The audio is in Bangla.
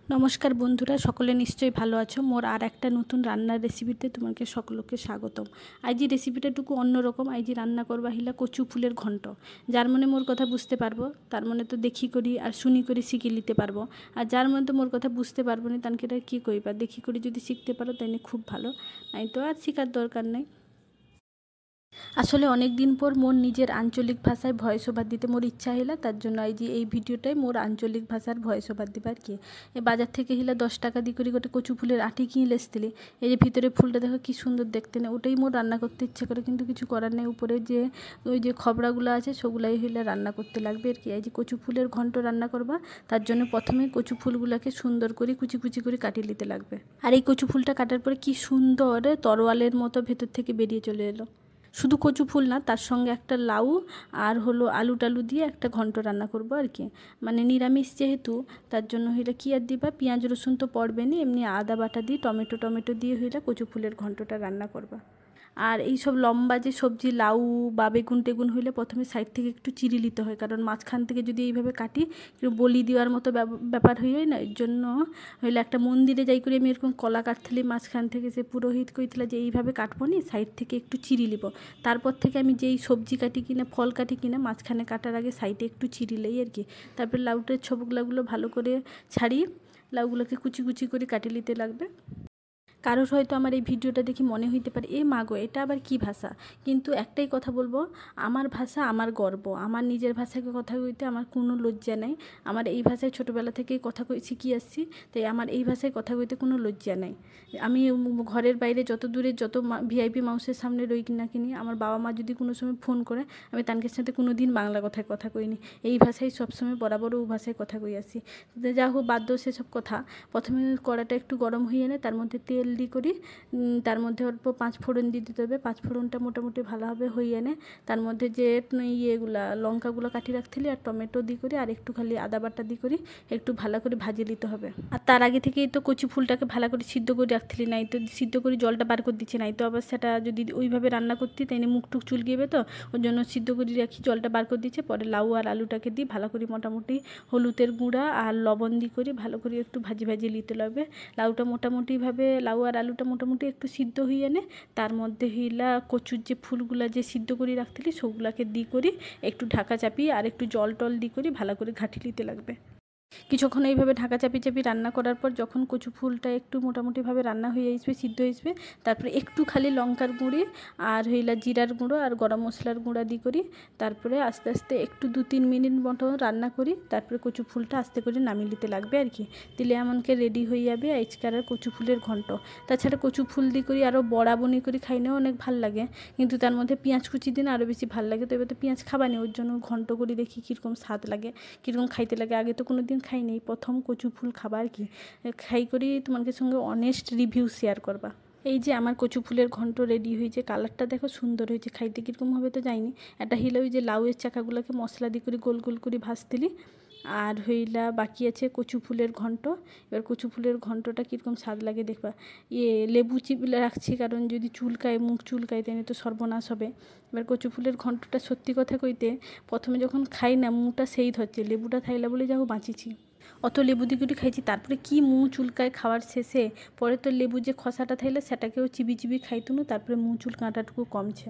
নমস্কার বন্ধুরা, সকলে নিশ্চয়ই ভালো আছো। মোর আর একটা নতুন রান্নার রেসিপিতে তোমাকে সকলকে স্বাগতম। আইজি রেসিপিটা টুকু অন্যরকম। আইজি রান্না করবা হিলা কচু ফুলের ঘন্ট। যার মনে মোর কথা বুঝতে পারবো তার মনে তো দেখি করি আর শুনি করে শিখে নিতে পারবো, আর যার মনে তো মোর কথা বুঝতে পারবো না তানকে এটা কী কইবা, দেখি করি যদি শিখতে পারো তাই নিয়ে খুব ভালো, নাই তো আর শেখার দরকার নেই। আসলে অনেক দিন পর মোর নিজের আঞ্চলিক ভাষায় ভয়েস ওভার দিতে মোর ইচ্ছা হইলা, তার জন্য এই ভিডিওটাই মোর আঞ্চলিক ভাষার ভয়েস ওভার দিবার কি। এই বাজার থেকে হিলা 10 টাকা দিয়ে করে গোটে কচু ফুলের আটি কিনে লেসতিলি। এই যে ভিতরে ফুলটা দেখো কি সুন্দর দেখতে, না ওটাই মোর রান্না করতে ইচ্ছা করে, কিন্তু কিছু করার নেই। উপরে যে ওই যে খবরাগুলো আছে সেগুলাই হইলে রান্না করতে লাগবে আর কি। এই যে কচু ফুলের ঘন্ট রান্না করবা, তার জন্য প্রথমে কচু ফুলগুলোকে সুন্দর করে কুচি কুচি করে কাটিয়ে নিতে লাগবে। আর এই কচু ফুলটা কাটার পরে কি সুন্দর তরোয়ালের মতো ভেতর থেকে বেরিয়ে চলে এলো। শুধু কচু ফুল না, তার সঙ্গে একটা লাউ আর হলো আলু টালু দিয়ে একটা ঘন্ট রান্না করবো আর কি। মানে নিরামিষ যেহেতু, তার জন্য হইলে কি আর দিবা, পেঁয়াজ রসুন তো পড়বে না, এমনি আদা বাটা দিয়ে টমেটো দিয়ে হইলে কচু ফুলের ঘন্টটা রান্না করবা। আর এই সব লম্বা যে সবজি লাউ বা বেগুন টেগুন হইলে প্রথমে সাইড থেকে একটু চিড়ি নিতে হয়, কারণ মাঝখান থেকে যদি এইভাবে কাটি একটু বলি দেওয়ার মতো ব্যাপার হয়ে না। এর জন্য হইলে একটা মন্দিরে যাই করে আমি এরকম কলা কাটছিলি, মাঝখান থেকে সে পুরোহিত কইছিল যে এইভাবে কাটবো নি, সাইড থেকে একটু চিড়ি নিব। তারপর থেকে আমি যেই সবজি কাটি কিনা ফল কাটি কিনা মাঝখানে কাটার আগে সাইডে একটু চিড়ি লই আর কি। তারপর লাউটের ছোবলাগুলো ভালো করে ছাড়িয়ে লাউগুলোকে কুচি কুচি করে কাটি নিতে লাগবে। কারোর হয়তো আমার এই ভিডিওটা দেখে মনে হইতে পারে এ মা গো, এটা আবার কি ভাষা। কিন্তু একটাই কথা বলবো, আমার ভাষা আমার গর্ব। আমার নিজের ভাষায় কথা কইতে আমার কোনো লজ্জা নেই। আমার এই ভাষায় ছোটোবেলা থেকেই কথা শিখিয়ে আসছি, তাই আমার এই ভাষায় কথা কইতে কোনো লজ্জা নেই। আমি ঘরের বাইরে যত দূরে যত ভিআইপি মাউসের সামনে রই কিনা কিনি, আমার বাবা মা যদি কোনো সময় ফোন করে, আমি তানকের সাথে কোনো দিন বাংলা কথায় কথা কইনি, এই ভাষায় সবসময় বরাবর ও ভাষায় কথা কই আসি। যা হোক বাদ দাও সেসব কথা। প্রথমে কড়াটা একটু গরম হয়ে এনে তার মধ্যে তেল দি করি, তার মধ্যে অল্প 5 ফোড়ন দিয়ে দিতে হবে। 5 ফোড়নটা মোটামুটি ভালোভাবে হয়ে এনে তার মধ্যে যে ইয়েগুলা লঙ্কাগুলো কাটি রাখছিলি আর টমেটো দি করি আর একটু খালি আদা বাটা দি করি, একটু ভালো করে ভাজিয়ে নিতে হবে। আর তার আগে থেকেই তো কচি ফুলটাকে ভালো করে সিদ্ধ করে রাখছিলি, নাই তো সিদ্ধ করে জলটা বার করে দিচ্ছি, নাই তো আবার সেটা যদি ওইভাবে রান্না করতি তাই মুখ টুক চুলকিবে, তো ওর জন্য সিদ্ধ করে রাখি, জলটা বার করে দিচ্ছে। পরে লাউ আর আলুটাকে দিই ভালো করে মোটামুটি হলুদের গুঁড়া আর লবণ দিয়ে করি ভালো করে একটু ভাজি নিতে লাগবে। লাউ আর আলুটা মোটামুটি একটু সিদ্ধ হয়ে এনে তার মধ্যে হইলা কচুর যে ফুলগুলা যে সিদ্ধ করে রাখতেলি সবগুলাকে দি করি, একটু ঢাকা চাপিয়ে আর একটু জল টল দি করি ভালো করে ঘাঁটি নিতে লাগবে। কিছুক্ষণ এইভাবে ঢাকা চাপি রান্না করার পর যখন কচু ফুলটা একটু মোটামুটিভাবে রান্না হয়ে আসবে, সিদ্ধ হয়ে আসবে, তারপরে একটু খালি লঙ্কার গুঁড়ি আর হইলা জিরার গুঁড়ো আর গরম মশলার গুঁড়া দিয়ে করি। তারপরে আস্তে আস্তে একটু 2-3 মিনিট মতো রান্না করি, তারপরে কচু ফুলটা আস্তে করে নামিয়ে নিতে লাগবে আর কি। দিলে এমনকি রেডি হয়ে যাবে আজকাল আর কচু ফুলের ঘন্ট। তাছাড়া কচু ফুল দিয়ে করি আরও বড়া বনি করে খাইলেও অনেক ভাল লাগে, কিন্তু তার মধ্যে পেঁয়াজ কুচি দিন আরও বেশি ভাল লাগে। তো এবার তো পেঁয়াজ খাবানি, ওর জন্য ঘন্ট করে দেখি কীরকম স্বাদ লাগে, কীরকম খাইতে লাগে। আগে তো কোনো দিন খাইনি, প্রথম কচু ফুল খাবার কি খাই করি তোমাদের সঙ্গে অনেস্ট রিভিউ শেয়ার করবা। এই যে আমার কচু ফুলের ঘন্ট রেডি হয়েছে, কালারটা দেখো সুন্দর হয়েছে, খাইতে কীরকম হবে তো যাইনি। একটা হিলা ওই যে লাউয়ের চাকাগুলোকে মশলা দিয়ে করে গোল গোল করে ভাজতেলি, আর হইলা বাকি আছে কচু ফুলের ঘন্ট। এবার কচু ফুলের ঘন্টটা কীরকম স্বাদ লাগে দেখবা। লেবু চিপলে রাখছি, কারণ যদি চুলকায় মুখ চুলকায় তাই তো সর্বনাশ হবে। এবার কচু ফুলের ঘন্টটা সত্যি কথা কইতে প্রথমে যখন খাই না মুখটা সেই ধরছে, লেবুটা থাইলা বলে যাও বাঁচিছি। অত লেবু দিগুটি খাইছি, তারপরে কি মুখ চুলকায় খাওয়ার শেষে। পরে তো লেবু যে খসাটা থাইলে সেটাকেও চিবি চিবি খাইতুনু, তারপরে মুখ চুল কাঁটাটুকু কমছে।